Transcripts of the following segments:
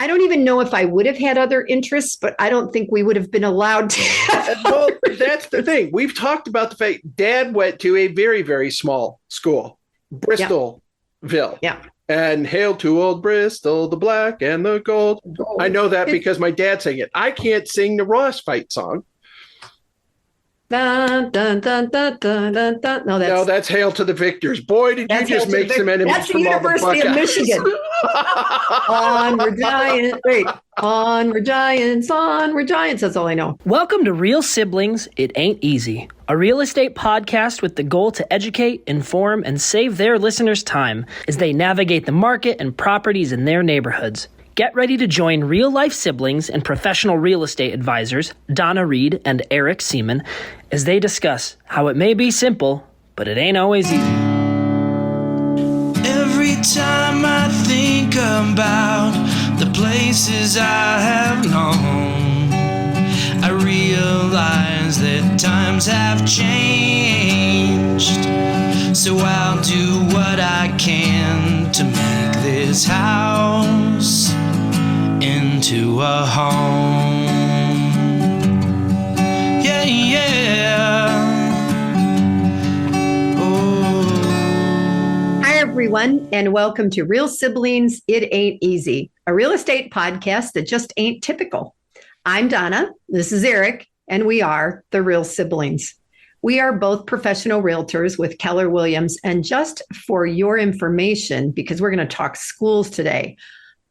I don't even know if I would have had other interests, but I don't think we would have been allowed to have Well, that's the thing. We've talked about the fact Dad went to a very, very small school, Bristolville. Yeah. And hail to old Bristol, the black and the gold. I know that because my dad sang it. I can't sing the Ross fight song. Dun, dun, dun, dun, dun, dun, dun. No, that's Hail to the Victors. Boy, did you just make some enemies. That's the from University all the of Michigan. Onward Giants. Wait. Onward Giants. Onward Giants. That's all I know. Welcome to Real Siblings, It Ain't Easy, a real estate podcast with the goal to educate, inform, and save their listeners time as they navigate the market and properties in their neighborhoods. Get ready to join real-life siblings and professional real estate advisors, Donna Reed and Eric Seemann, as they discuss how it may be simple, but it ain't always easy. Every time I think about the places I have known, I realize that times have changed. So I'll do what I can to make this house into a home. Yeah, yeah. Oh. Hi, everyone, and welcome to Real Siblings, It Ain't Easy, a real estate podcast that just ain't typical. I'm Donna, this is Eric, and we are the Real Siblings. We are both professional realtors with Keller Williams, and just for your information, because we're going to talk schools today,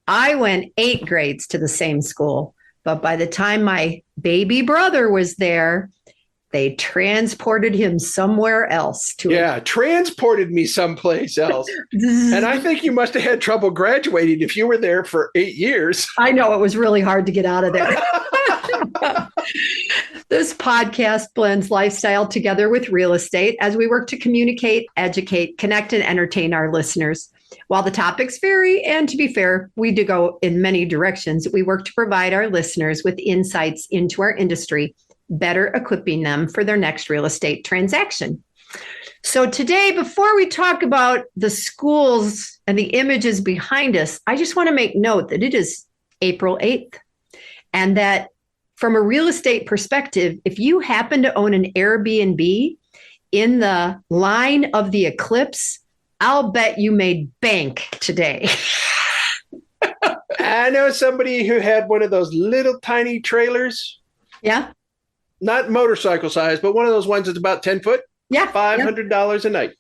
I went 8 grades to the same school, but by the time my baby brother was there, they transported him somewhere else. Transported me someplace else. And I think you must have had trouble graduating if you were there for 8 years. I know, it was really hard to get out of there. This podcast blends lifestyle together with real estate as we work to communicate, educate, connect, and entertain our listeners. While the topics vary, and to be fair, we do go in many directions, we work to provide our listeners with insights into our industry, better equipping them for their next real estate transaction. So today, before we talk about the schools and the images behind us, I just want to make note that it is April 8th, and that from a real estate perspective, if you happen to own an Airbnb in the line of the eclipse, I'll bet you made bank today. I know somebody who had one of those little tiny trailers. Yeah. Not motorcycle size, but one of those ones that's about 10 foot. Yeah. $500 a night.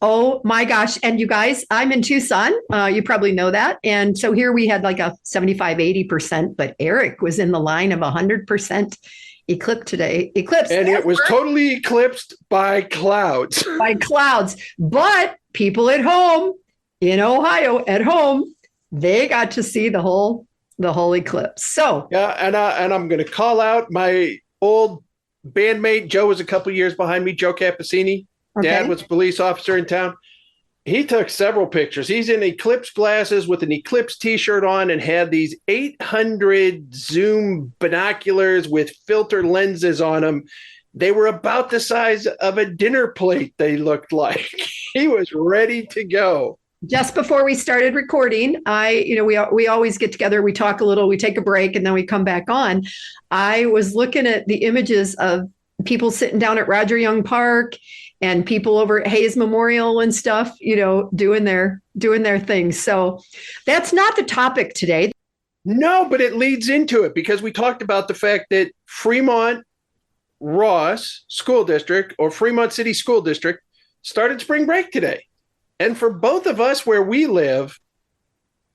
Oh my gosh. And you guys, I'm in Tucson. You probably know that. And so here we had like a 75, 80%, but Eric was in the line of 100% eclipse. And it was totally eclipsed by clouds. But people at home in Ohio at home, they got to see the whole eclipse. So yeah, and I'm going to call out my old bandmate. Joe was a couple years behind me. Joe Cappuccini. Okay. Dad was a police officer in town. He took several pictures. He's in eclipse glasses with an eclipse t-shirt on and had these 800 zoom binoculars with filter lenses on them. They were about the size of a dinner plate, they looked like. He was ready to go. Just before we started recording, we always get together, we talk a little, we take a break, and then we come back on. I was looking at the images of people sitting down at Roger Young Park and people over at Hayes Memorial and stuff, doing their things. So that's not the topic today. No, but it leads into it because we talked about the fact that Fremont Ross School District or Fremont City School District started spring break today. And for both of us where we live,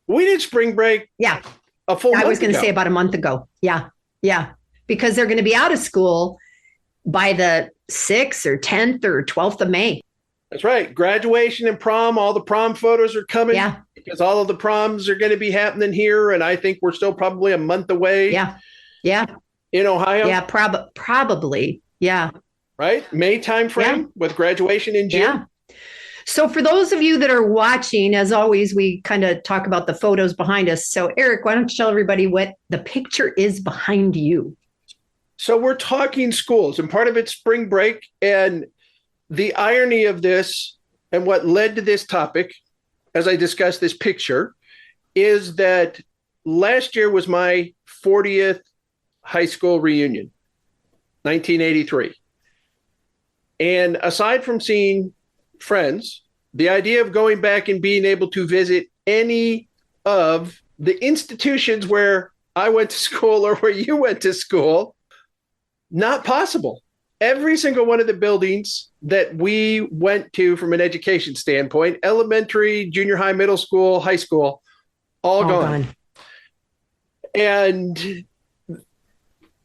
we did spring break. Yeah. A full month ago. I was going to say about a month ago. Yeah. Yeah. Because they're going to be out of school by the 6th or 10th or 12th of May. That's right. Graduation and prom, all the prom photos are coming. Yeah. Because all of the proms are going to be happening here. And I think we're still probably a month away. Yeah. Yeah. In Ohio. Yeah. Probably. Yeah. Right. May timeframe with graduation in June. Yeah. So for those of you that are watching, as always, we kind of talk about the photos behind us. So Eric, why don't you tell everybody what the picture is behind you? So we're talking schools, and part of it's spring break. And the irony of this and what led to this topic, as I discuss this picture, is that last year was my 40th high school reunion, 1983. And aside from seeing friends, the idea of going back and being able to visit any of the institutions where I went to school or where you went to school, not possible. Every single one of the buildings that we went to from an education standpoint, elementary, junior high, middle school, high school, all gone. And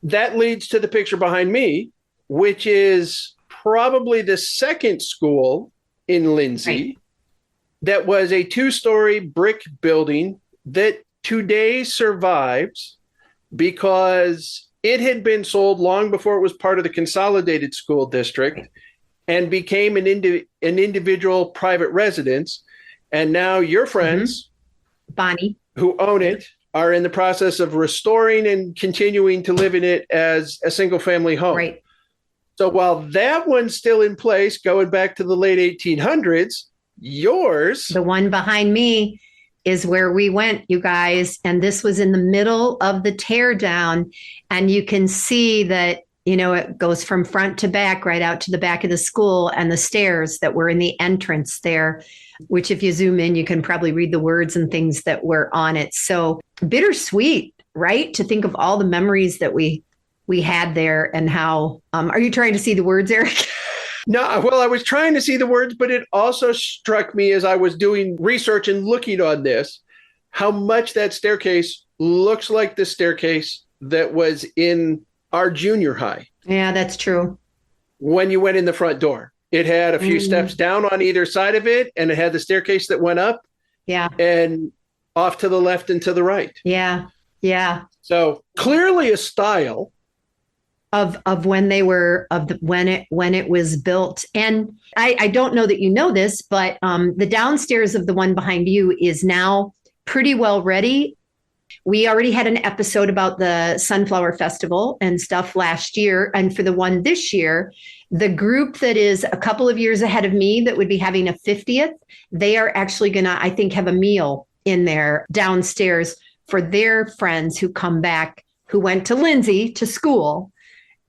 that leads to the picture behind me, which is probably the second school in Lindsey that was a 2-story brick building that today survives because it had been sold long before it was part of the consolidated school district and became an individual private residence. And now your friends, Bonnie, who own it, are in the process of restoring and continuing to live in it as a single family home. Right. So while that one's still in place, going back to the late 1800s, yours, the one behind me, is where we went, you guys. And this was in the middle of the tear down. And you can see that, you know, it goes from front to back, right out to the back of the school, and the stairs that were in the entrance there, which if you zoom in, you can probably read the words and things that were on it. So bittersweet, right? To think of all the memories that we had there and how, are you trying to see the words, Eric? No, well, I was trying to see the words, but it also struck me as I was doing research and looking on this, how much that staircase looks like the staircase that was in our junior high. Yeah, that's true. When you went in the front door, it had a few steps down on either side of it, and it had the staircase that went up. Yeah. And off to the left and to the right. Yeah. Yeah. So clearly a style of when they were when it was built. And I don't know that you know this, but the downstairs of the one behind you is now pretty well ready. We already had an episode about the Sunflower Festival and stuff last year. And for the one this year, the group that is a couple of years ahead of me that would be having a 50th, they are actually going to, I think, have a meal in there downstairs for their friends who come back, who went to Lindsey to school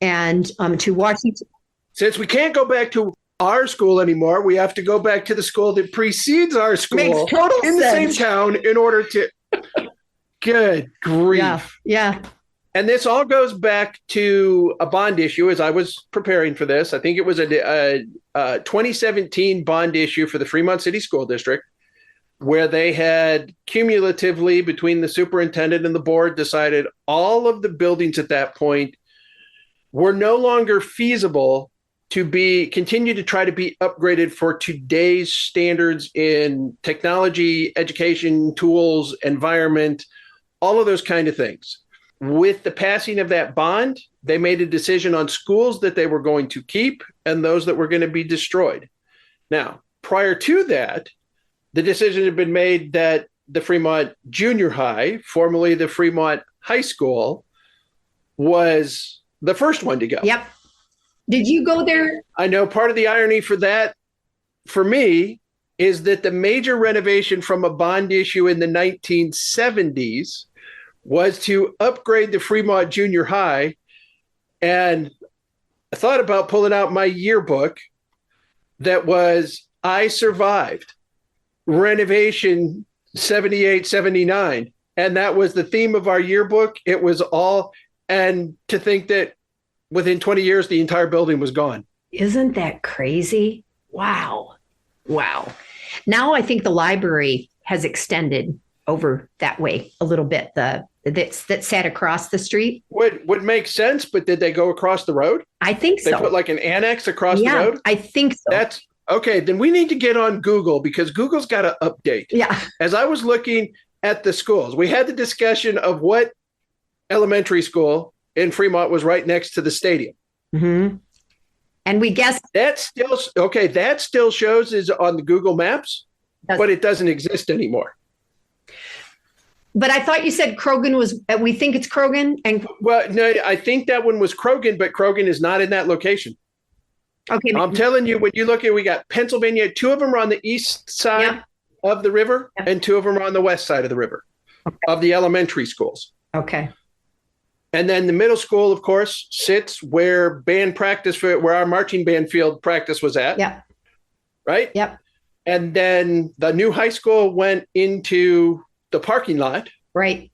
and to Washington. Since we can't go back to our school anymore, we have to go back to the school that precedes our school. Makes total in sense. The same town in order to... Good grief. Yeah. And this all goes back to a bond issue as I was preparing for this. I think it was a 2017 bond issue for the Fremont City School District, where they had cumulatively, between the superintendent and the board, decided all of the buildings at that point were no longer feasible to continue to try to be upgraded for today's standards in technology, education, tools, environment, all of those kind of things. With the passing of that bond, they made a decision on schools that they were going to keep and those that were going to be destroyed. Now, prior to that, the decision had been made that the Fremont Junior High, formerly the Fremont High School, was the first one to go. Yep. Did you go there? I know part of the irony for that, for me, is that the major renovation from a bond issue in the 1970s was to upgrade the Fremont Junior High. And I thought about pulling out my yearbook that was, I survived renovation 78, 79. And that was the theme of our yearbook. It was all, and to think that within 20 years, the entire building was gone. Isn't that crazy? Wow. Now I think the library has extended over that way a little bit. That sat across the street. Would make sense, but did they go across the road? I think so. They put like an annex across the road? I think so. That's okay. Then we need to get on Google because Google's got to update. Yeah. As I was looking at the schools, we had the discussion of what elementary school in Fremont was right next to the stadium. Mm-hmm. And we guessed that still shows is on the Google Maps, but it doesn't exist anymore. But I thought you said Krogan was, we think it's Krogan. And well, no, I think that one was Krogan, but Krogan is not in that location. Okay. I'm telling you, when you look at, we got Pennsylvania, 2 of them are on the east side of the river and 2 of them are on the west side of the river. of the elementary schools. Okay. And then the middle school, of course, sits where where our marching band field practice was at. Yep. Right? Yep. And then the new high school went into the parking lot. Right.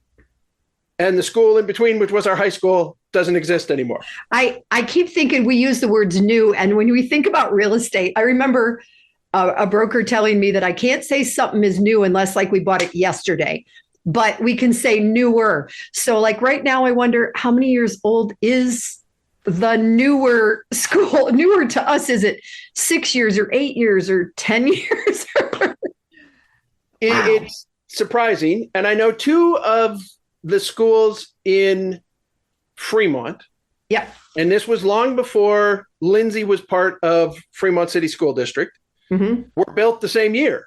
And the school in between, which was our high school, doesn't exist anymore. I keep thinking we use the words new. And when we think about real estate, I remember a broker telling me that I can't say something is new unless like we bought it yesterday, but we can say newer. So like right now, I wonder how many years old is the newer school? Newer to us, is it 6 years or 8 years or 10 years? Wow. It's surprising. And I know two of the schools in Fremont. Yeah. And this was long before Lindsey was part of Fremont City School District. Mm-hmm. Were built the same year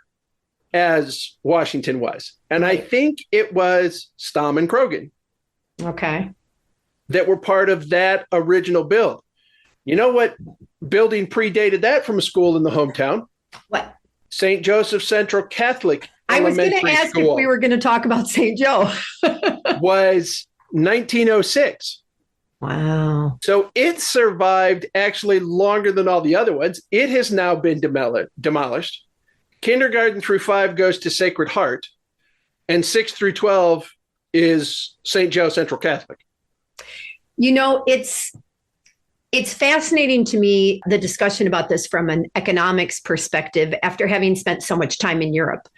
as Washington was. And I think it was Stamm and Krogan. Okay. That were part of that original build. You know what building predated that from a school in the hometown? What? St. Joseph Central Catholic. I was going to ask if we were going to talk about St. Joe. Was 1906. Wow. So it survived actually longer than all the other ones. It has now been demolished. Kindergarten through 5 goes to Sacred Heart, and 6 through 12 is St. Joe Central Catholic. You know, it's fascinating to me, the discussion about this from an economics perspective, after having spent so much time in Europe,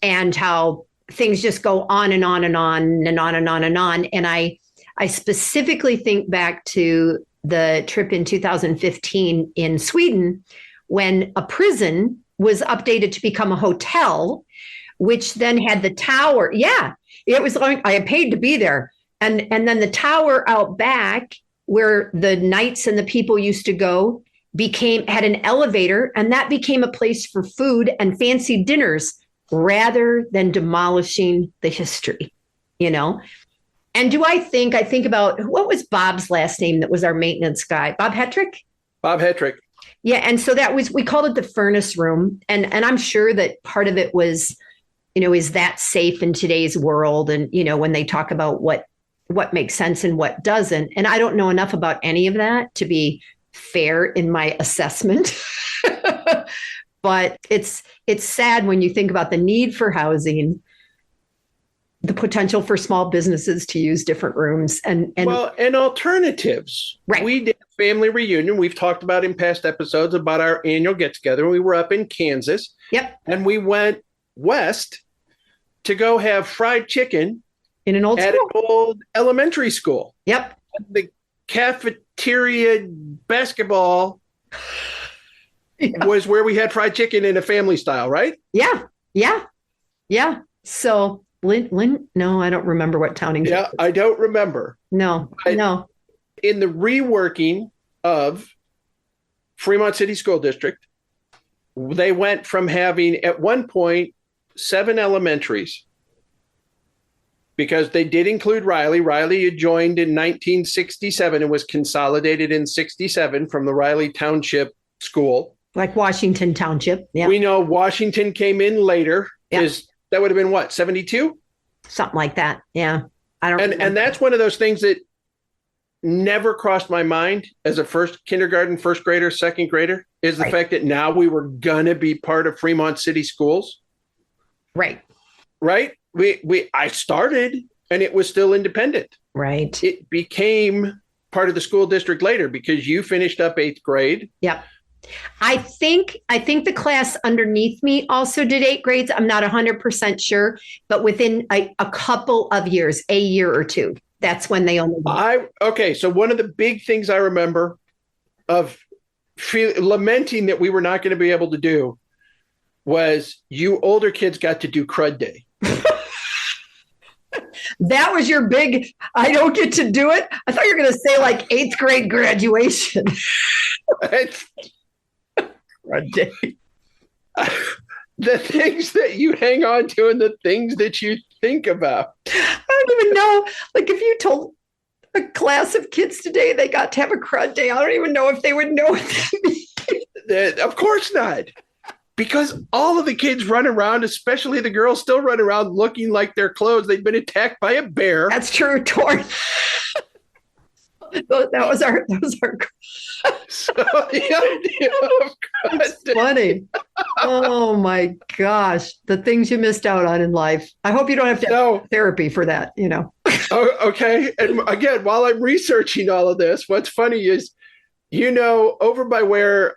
and how things just go on and on and on and on and on and on. And I specifically think back to the trip in 2015 in Sweden, when a prison was updated to become a hotel, which then had the tower. Yeah, it was like I had paid to be there. And then the tower out back where the knights and the people used to go had an elevator, and that became a place for food and fancy dinners rather than demolishing the history, you know? And I think about, what was Bob's last name that was our maintenance guy? Bob Hetrick? Bob Hetrick. Yeah. And so we called it the furnace room. And I'm sure that part of it was, you know, is that safe in today's world? And, you know, when they talk about what makes sense and what doesn't. And I don't know enough about any of that to be fair in my assessment. But it's sad when you think about the need for housing, the potential for small businesses to use different rooms and alternatives. Right. We did a family reunion. We've talked about in past episodes about our annual get together. We were up in Kansas. Yep. And we went west to go have fried chicken in an old school. An old elementary school. Yep. The cafeteria basketball was where we had fried chicken in a family style, right? Yeah. Yeah. Yeah. So no, I don't remember what town. Yeah, I don't remember. No. In the reworking of Fremont City School District, they went from having at one point 7 elementaries, because they did include Riley. Riley had joined in 1967 and was consolidated in 67 from the Riley Township School. Like Washington Township. Yeah. We know Washington came in later. Yeah. That would have been what, 72? Something like that. Yeah. I don't And that's one of those things that never crossed my mind as a first grader, second grader, is the fact that now we were going to be part of Fremont City Schools. Right. Right. I started and it was still independent. Right. It became part of the school district later because you finished up 8th grade. Yep. I think the class underneath me also did 8 grades. I'm not 100% sure, but within a couple of years, a year or two, that's when they only. Okay. So one of the big things I remember of lamenting that we were not going to be able to do was you older kids got to do crud day. That was your big, I don't get to do it. I thought you were going to say like 8th grade graduation. Crud day. The things that you hang on to and the things that you think about. I don't even know. Like if you told a class of kids today they got to have a crud day, I don't even know if they would know what that means. Of course not. Because all of the kids run around, especially the girls, still run around looking like their clothes. They've been attacked by a bear. That's true, Tori. that was our. So the idea of That's funny. Oh my gosh, the things you missed out on in life. I hope you don't have to have therapy for that. Okay. And again, while I'm researching all of this, what's funny is, over by where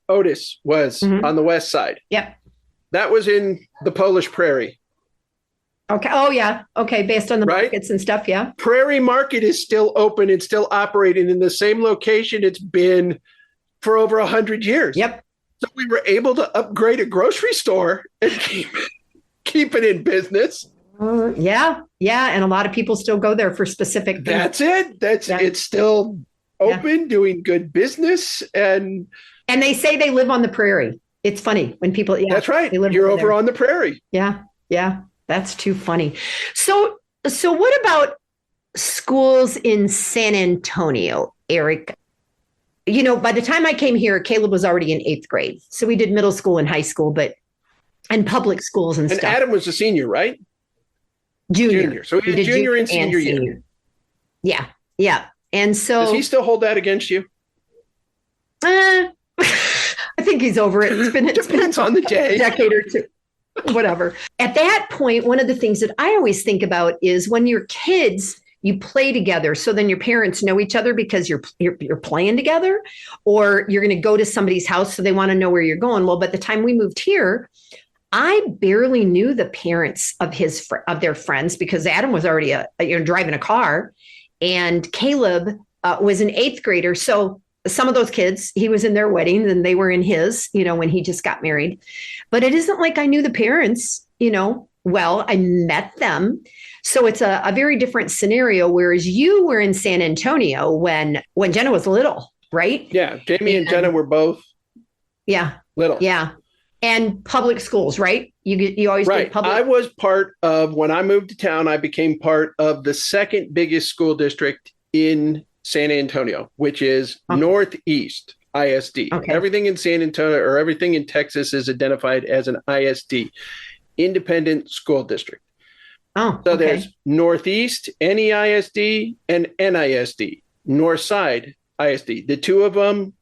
Otis was on the west side. Yep. That was in the Polish Prairie. Okay. Oh, yeah. Okay. Based on the markets and stuff. Yeah. Prairie Market is still open and still operating in the same location it's been for over 100 years. Yep. So we were able to upgrade a grocery store and keep it in business. Yeah. Yeah. And a lot of people still go there for specific things. That's it. It's still open, doing good business. And they say they live on the prairie. It's funny when people, that's right. You're over on the prairie. Yeah. Yeah. That's too funny. So what about schools in San Antonio, Eric? By the time I came here, Caleb was already in 8th grade. So we did middle school and high school, and public schools and stuff. And Adam was a senior, right? Junior. So he did junior and senior year. Yeah. Yeah. And so. Does he still hold that against you? I think he's over it. It's Depends on the day. A decade or two. Whatever. At that point, one of the things that I always think about is when you're kids, you play together. So then your parents know each other because you're playing together, or you're going to go to somebody's house. So they want to know where you're going. Well, by the time we moved here, I barely knew the parents of their friends because Adam was already driving a car, and Caleb was an 8th grader. So some of those kids, he was in their weddings and they were in his, when he just got married. But it isn't like I knew the parents, well, I met them. So it's a very different scenario, whereas you were in San Antonio when Jenna was little, right? Yeah. Jamie and Jenna were both little. Yeah. And public schools, right? You always did public. I was part of, when I moved to town, I became part of the second biggest school district in San Antonio, which is Northeast ISD. Okay. Everything in San Antonio or everything in Texas is identified as an ISD, Independent School District. So there's Northeast, NEISD, and NISD, Northside ISD. The two of them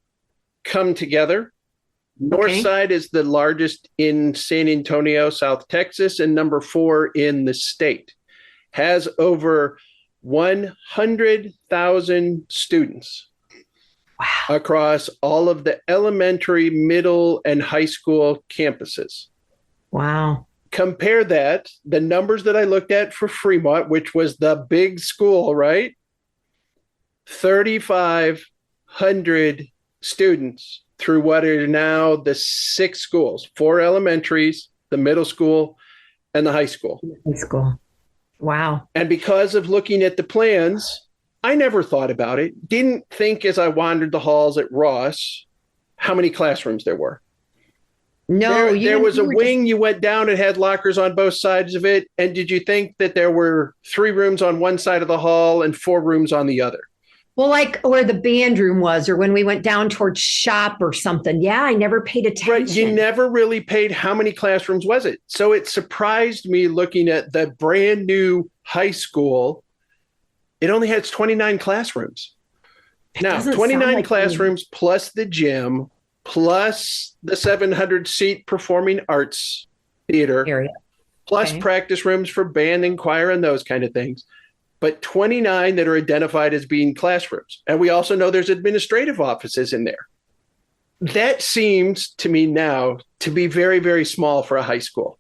come together. Northside is the largest in San Antonio, South Texas, and number 4 in the state. Has over 100,000 students across all of the elementary, middle, and high school campuses. Wow. Compare that, the numbers that I looked at for Fremont, which was the big school, right? 3,500 students through what are now the 6 schools, 4 elementaries, the middle school, and the high school. High school. Wow. And because of looking at the plans, I never thought about it. Didn't think as I wandered the halls at Ross how many classrooms there were. No, there was a wing you went down, it had lockers on both sides of it. And did you think that there were 3 rooms on one side of the hall and 4 rooms on the other? Well, like where the band room was, or when we went down towards shop or something. Yeah, I never paid attention. Right. You never really paid how many classrooms was it? So it surprised me looking at the brand new high school. It only has 29 classrooms. Now, 29 classrooms plus the gym, plus the 700-seat performing arts theater, area, plus practice rooms for band and choir and those kind of things. But 29 that are identified as being classrooms. And we also know there's administrative offices in there. That seems to me now to be very, very small for a high school.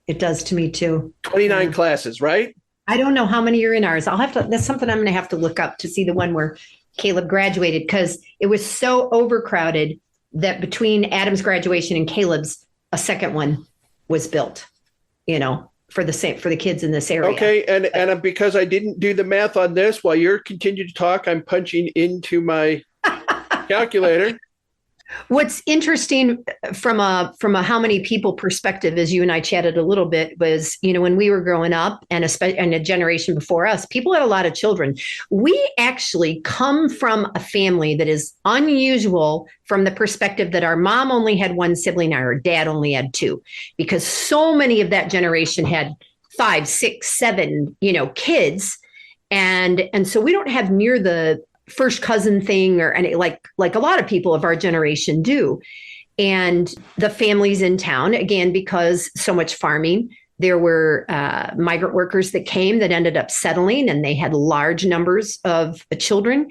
It does to me too. 29 classes, right? I don't know how many are in ours. That's something I'm going to have to look up to see the one where Caleb graduated, because it was so overcrowded that between Adam's graduation and Caleb's, a second one was built, for the kids in this area. Okay, and because I didn't do the math on this, while you're continuing to talk, I'm punching into my calculator. What's interesting from a how many people perspective, as you and I chatted a little bit, was, when we were growing up, and especially and a generation before us, people had a lot of children. We actually come from a family that is unusual from the perspective that our mom only had one sibling and our dad only had two, because so many of that generation had 5, 6, 7, kids, and so we don't have near the first cousin thing or any like a lot of people of our generation do. And the families in town, again, because so much farming, there were migrant workers that came that ended up settling, and they had large numbers of children.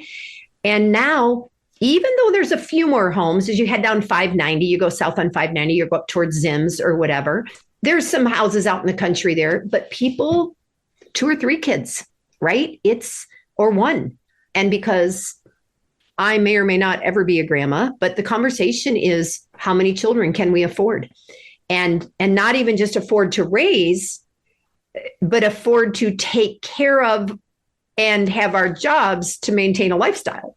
And now, even though there's a few more homes, as you head down 590, you go south on 590, you go up towards Zims or whatever, there's some houses out in the country there, but people, 2 or 3 kids, right? Or one. And because I may or may not ever be a grandma, but the conversation is, how many children can we afford? And not even just afford to raise, but afford to take care of and have our jobs to maintain a lifestyle,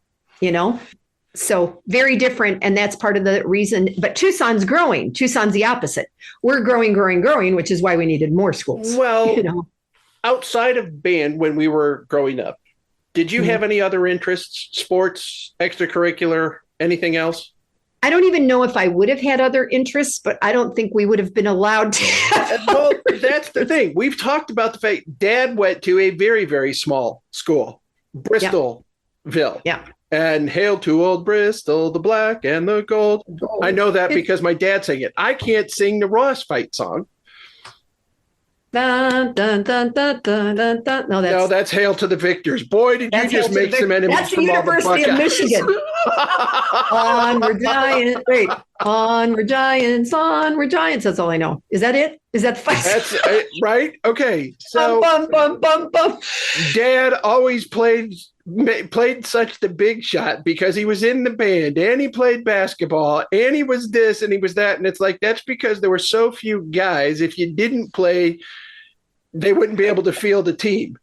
So very different. And that's part of the reason. But Tucson's growing. Tucson's the opposite. We're growing, which is why we needed more schools. Well, outside of band, when we were growing up, did you have any other interests, sports, extracurricular, anything else? I don't even know if I would have had other interests, but I don't think we would have been allowed to. Well, that's the thing. We've talked about the fact Dad went to a very, very small school, Bristolville. Yeah. And hail to old Bristol, the black and the gold. I know that because my dad sang it. I can't sing the Ross fight song. Dun, dun, dun, dun, dun, dun, dun. No, that's Hail to the Victors. Boy, did you just make some enemies. That's the University of Michigan. Onward Giants. Wait. Onward Giants. Onward Giants. That's all I know. Is that it? Is that the fight? That's right. Okay. So bum. Dad always played such the big shot because he was in the band and he played basketball and he was this and he was that. And it's like, that's because there were so few guys. If you didn't play, they wouldn't be able to field a team.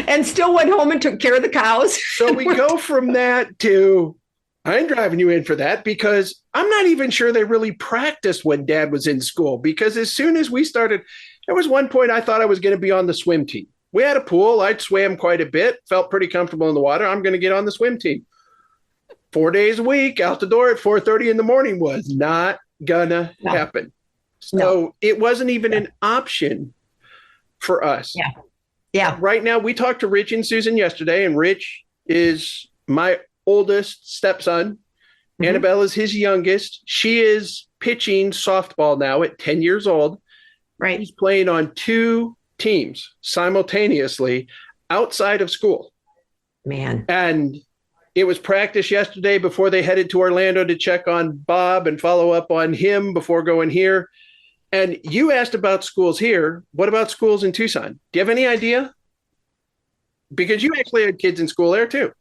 And still went home and took care of the cows. So we go from that to, I'm driving you in for that because I'm not even sure they really practiced when Dad was in school, because as soon as we started, there was one point I thought I was going to be on the swim team. We had a pool. I'd swam quite a bit, felt pretty comfortable in the water. I'm going to get on the swim team. 4 days a week, out the door at 4:30 in the morning was not going to happen. So it wasn't even an option for us. Yeah. Right now, we talked to Rich and Susan yesterday, and Rich is my oldest stepson. Mm-hmm. Annabelle is his youngest. She is pitching softball now at 10 years old. Right. He's playing on 2 teams simultaneously outside of school. Man. And it was practice yesterday before they headed to Orlando to check on Bob and follow up on him before going here. And you asked about schools here. What about schools in Tucson? Do you have any idea? Because you actually had kids in school there too.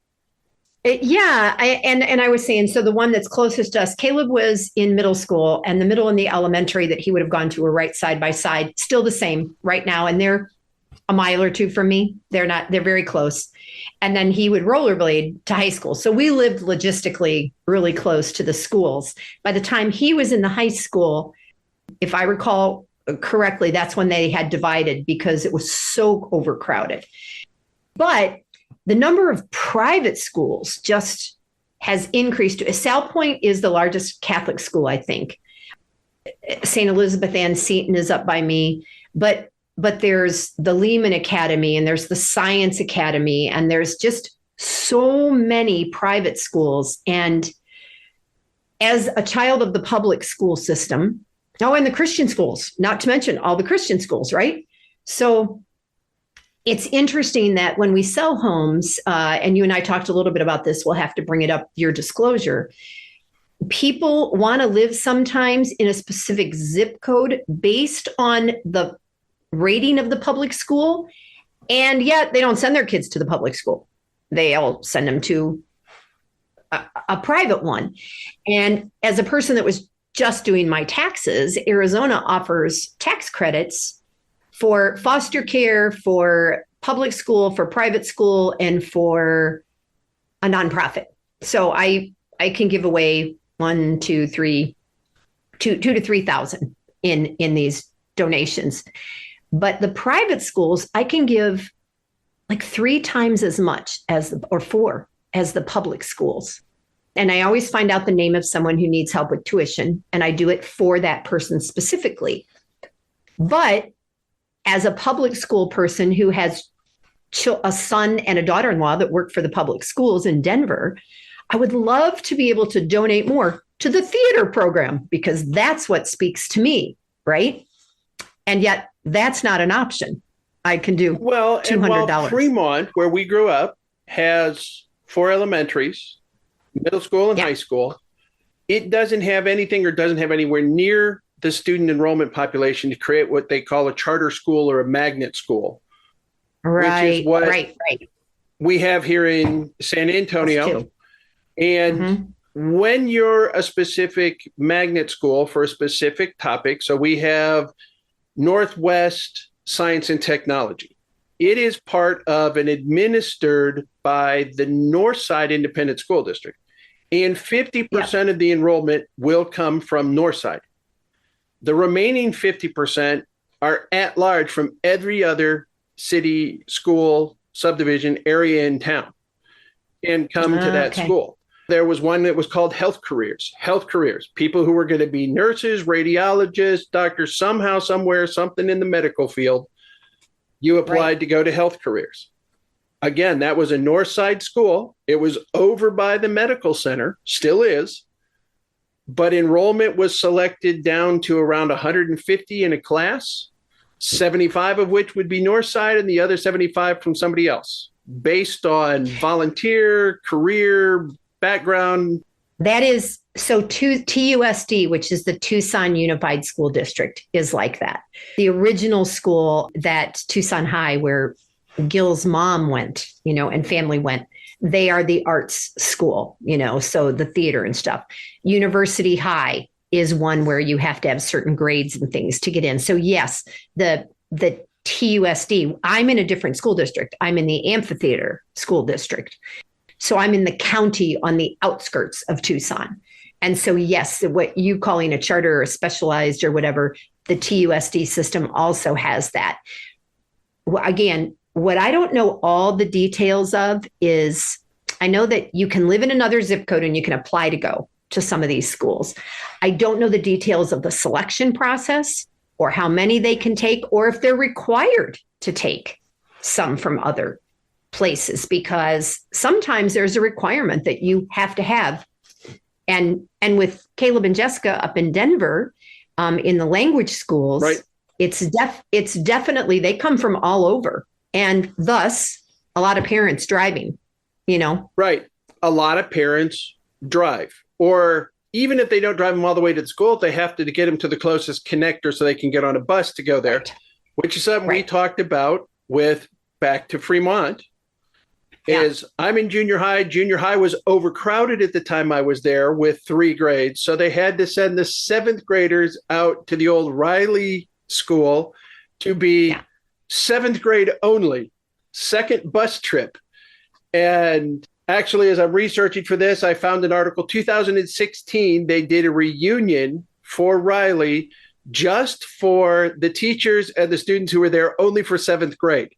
And I was saying, so the one that's closest to us, Caleb was in middle school, and the middle and the elementary that he would have gone to were right side by side, still the same right now. And they're a mile or two from me. They're very close. And then he would rollerblade to high school. So we lived logistically really close to the schools. By the time he was in the high school, if I recall correctly, that's when they had divided because it was so overcrowded. But the number of private schools just has increased. Sal Point is the largest Catholic school, I think. St. Elizabeth Ann Seton is up by me, but there's the Lehman Academy and there's the Science Academy, and there's just so many private schools. And as a child of the public school system, and the Christian schools, not to mention all the Christian schools, right? So it's interesting that when we sell homes, and you and I talked a little bit about this, we'll have to bring it up, your disclosure. People want to live sometimes in a specific zip code based on the rating of the public school, and yet they don't send their kids to the public school. They'll send them to a private one. And as a person that was just doing my taxes, Arizona offers tax credits for foster care, for public school, for private school, and for a nonprofit. So I can give away 1, 2, 3, 2 to 3,000 in these donations. But the private schools, I can give like 3 times as much or 4 as the public schools. And I always find out the name of someone who needs help with tuition, and I do it for that person specifically. But as a public school person who has a son and a daughter-in-law that work for the public schools in Denver, I would love to be able to donate more to the theater program because that's what speaks to me, right? And yet that's not an option. I can do $200. And while Fremont, where we grew up, has 4 elementaries, middle school and high school, it doesn't have anything or doesn't have anywhere near the student enrollment population to create what they call a charter school or a magnet school. Right, which is what right. we have here in San Antonio. And when you're a specific magnet school for a specific topic, so we have Northwest Science and Technology. It is part of and administered by the Northside Independent School District. And 50% of the enrollment will come from Northside. The remaining 50% are at large from every other city, school, subdivision, area in town and come to that school. There was one that was called health careers, people who were going to be nurses, radiologists, doctors, somehow, somewhere, something in the medical field. You applied to go to health careers. Again, that was a north side school. It was over by the medical center, still is. But enrollment was selected down to around 150 in a class, 75 of which would be north side and the other 75 from somebody else, based on volunteer, career, background. That is, so TUSD, which is the Tucson Unified School District, is like that. The original school that Tucson High, where Gil's mom went, and family went, they are the arts school, so the theater and stuff. University High is one where you have to have certain grades and things to get in. So yes, the TUSD, I'm in a different school district. I'm in the amphitheater school district. So I'm in the county on the outskirts of Tucson. And so, yes, what you calling a charter or specialized or whatever, the TUSD system also has that. Again, what I don't know all the details of is I know that you can live in another zip code and you can apply to go to some of these schools. I don't know the details of the selection process or how many they can take or if they're required to take some from other places, because sometimes there's a requirement that you have to have. And with Caleb and Jessica up in Denver, in the language schools, it's definitely, they come from all over. And thus, a lot of parents driving, Right. A lot of parents drive. Or even if they don't drive them all the way to the school, they have to get them to the closest connector so they can get on a bus to go there, which is something we talked about with back to Fremont. Is I'm in junior high. Junior high was overcrowded at the time I was there with 3 grades. So they had to send the 7th graders out to the old Riley school to be 7th grade only, second bus trip. And actually, as I'm researching for this, I found an article, 2016, they did a reunion for Riley just for the teachers and the students who were there only for 7th grade.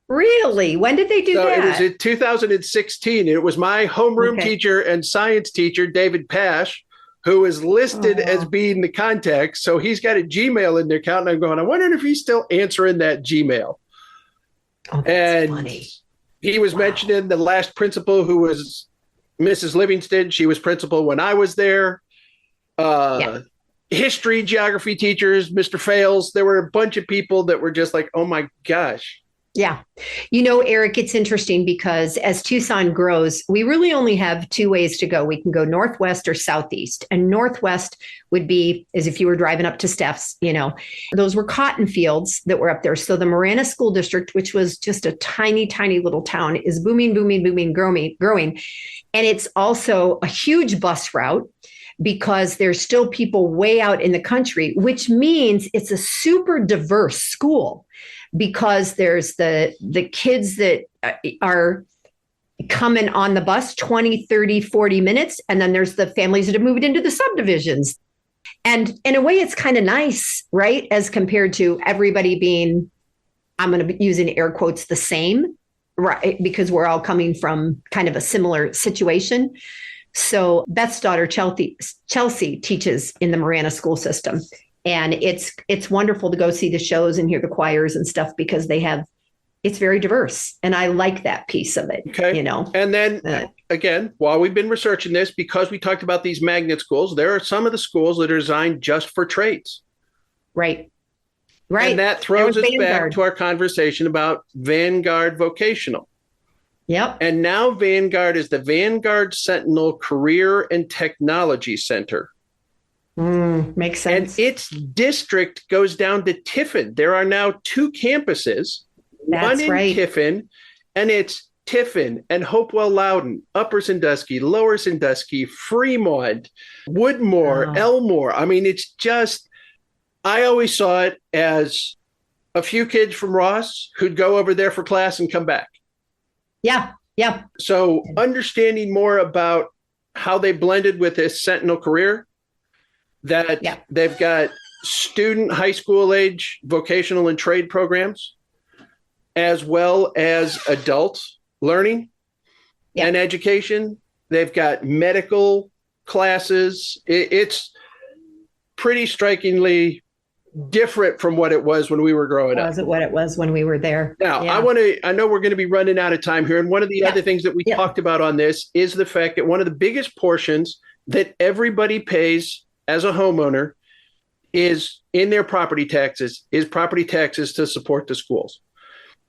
Really? When did they do that? It was in 2016. It was my homeroom teacher and science teacher, David Pash, who is listed as being the contact. So he's got a Gmail in their account. And I'm going, I wonder if he's still answering that Gmail. Oh, that's funny. He was mentioning the last principal, who was Mrs. Livingston. She was principal when I was there. History, geography teachers, Mr. Fales. There were a bunch of people that were just like, oh my gosh. Yeah. Eric, it's interesting because as Tucson grows, we really only have 2 ways to go. We can go northwest or southeast. And northwest would be as if you were driving up to Steph's, those were cotton fields that were up there. So the Marana School District, which was just a tiny, tiny little town, is booming, growing. And it's also a huge bus route because there's still people way out in the country, which means it's a super diverse school. Because there's the kids that are coming on the bus 20, 30, 40 minutes. And then there's the families that have moved into the subdivisions. And in a way, it's kind of nice, right? As compared to everybody being, I'm going to be using air quotes, the same, right? Because we're all coming from kind of a similar situation. So Beth's daughter, Chelsea teaches in the Marana school system. And it's wonderful to go see the shows and hear the choirs and stuff because it's very diverse. And I like that piece of it, okay. And then again, while we've been researching this, because we talked about these magnet schools, there are some of the schools that are designed just for trades. Right. And that throws us back to our conversation about Vanguard Vocational. Yep. And now Vanguard is the Vanguard Sentinel Career and Technology Center. Makes sense. And its district goes down to Tiffin. There are now 2 campuses. That's one in Tiffin, and it's Tiffin and Hopewell Loudon, Upper Sandusky, Lower Sandusky, Fremont, Woodmore, Elmore. I mean, it's just, I always saw it as a few kids from Ross who'd go over there for class and come back. Yeah. Yeah. So understanding more about how they blended with this Sentinel career, that they've got student high school age vocational and trade programs, as well as adult learning and education. They've got medical classes. It's pretty strikingly different from what it was when we were growing up. Wasn't what it was when we were there. Now, I know we're going to be running out of time here. And one of the other things that we talked about on this is the fact that one of the biggest portions that everybody pays as a homeowner is in their property taxes to support the schools.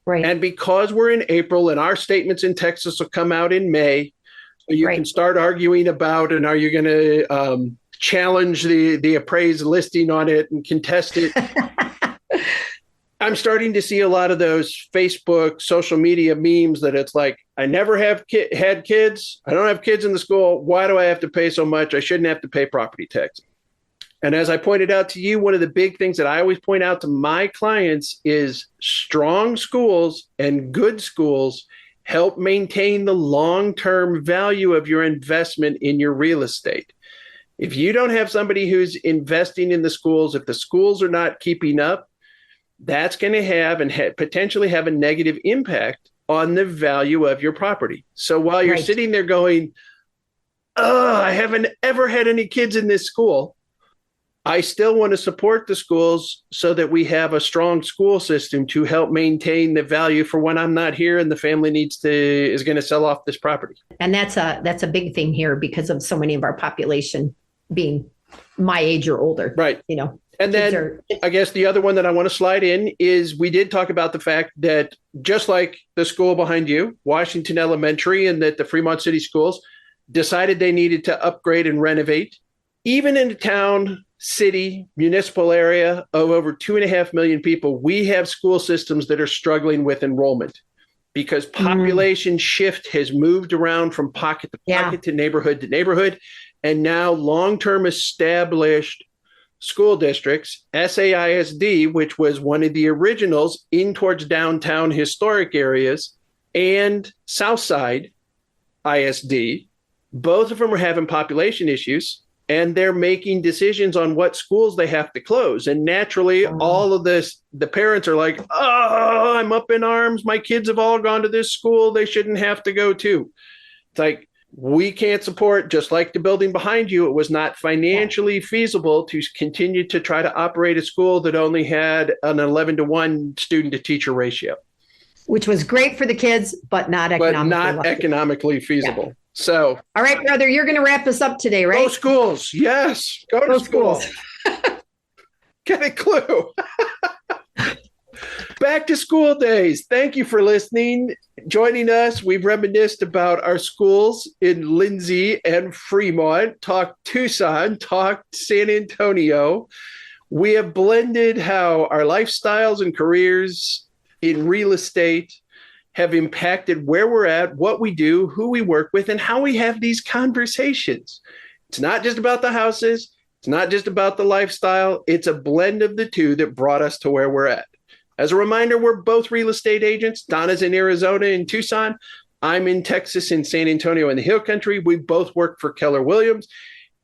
Right. And because we're in April and our statements in Texas will come out in May, so you can start arguing about, and are you going to challenge the appraised listing on it and contest it? I'm starting to see a lot of those Facebook, social media memes that it's like, I never have had kids. I don't have kids in the school. Why do I have to pay so much? I shouldn't have to pay property taxes. And as I pointed out to you, one of the big things that I always point out to my clients is strong schools and good schools help maintain the long-term value of your investment in your real estate. If you don't have somebody who's investing in the schools, if the schools are not keeping up, that's going to have and potentially have a negative impact on the value of your property. So while you're sitting there going, I haven't ever had any kids in this school, I still want to support the schools so that we have a strong school system to help maintain the value for when I'm not here and the family is going to sell off this property. And that's a big thing here because of so many of our population being my age or older. Right. And then I guess the other one that I want to slide in is we did talk about the fact that just like the school behind you, Washington Elementary, and that the Fremont City Schools decided they needed to upgrade and renovate, even in a town, city, municipal area of over 2.5 million people, we have school systems that are struggling with enrollment because population shift has moved around from pocket to pocket to neighborhood. And now long-term established school districts, SAISD, which was one of the originals in towards downtown historic areas, and Southside ISD, both of them are having population issues. And they're making decisions on what schools they have to close. And naturally, all of this, the parents are like, oh, I'm up in arms. My kids have all gone to this school. They shouldn't have to go too. It's like, we can't support, just like the building behind you, it was not financially feasible to continue to try to operate a school that only had an 11-to-1 student to teacher ratio. Which was great for the kids, but not economically feasible. Yeah. So, all right, brother, you're going to wrap us up today, right? Go schools. Yes. Go to school. Get a clue. Back to school days. Thank you for listening. Joining us, we've reminisced about our schools in Lindsey and Fremont, talked Tucson, talked San Antonio. We have blended how our lifestyles and careers in real estate have impacted where we're at, what we do, who we work with, and how we have these conversations. It's not just about the houses. It's not just about the lifestyle. It's a blend of the two that brought us to where we're at. As a reminder, we're both real estate agents. Donna's in Arizona, in Tucson. I'm in Texas, in San Antonio in the Hill Country. We both work for Keller Williams,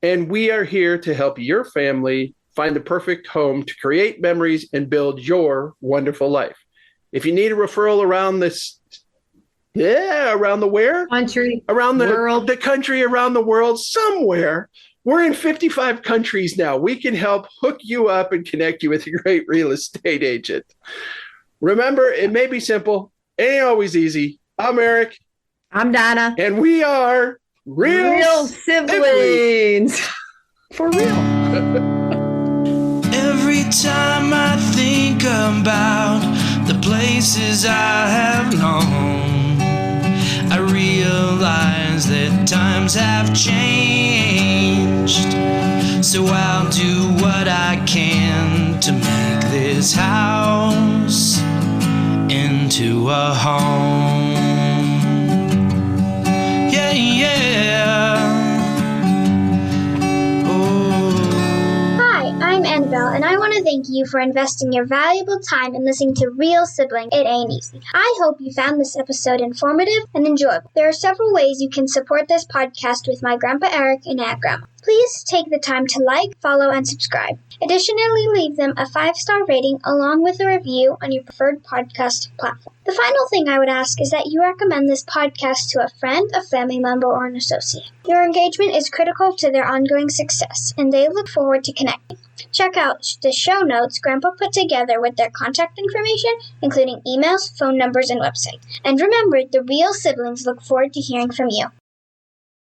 and we are here to help your family find the perfect home to create memories and build your wonderful life. If you need a referral around around the where? Country. Around the world. The country, around the world, somewhere. We're in 55 countries now. We can help hook you up and connect you with a great real estate agent. Remember, it may be simple. It ain't always easy. I'm Eric. I'm Donna. And we are real siblings. For real. Every time I think about the places I have known, I realize that times have changed. So I'll do what I can to make this house into a home. Yeah, yeah. I'm Annabelle, and I want to thank you for investing your valuable time in listening to Real Sibling. It Ain't Easy. I hope you found this episode informative and enjoyable. There are several ways you can support this podcast with my Grandpa Eric and Aunt Grandma. Please take the time to like, follow, and subscribe. Additionally, leave them a 5-star rating along with a review on your preferred podcast platform. The final thing I would ask is that you recommend this podcast to a friend, a family member, or an associate. Your engagement is critical to their ongoing success, and they look forward to connecting. Check out the show notes Grandpa put together with their contact information, including emails, phone numbers, and website. And remember, the real siblings look forward to hearing from you.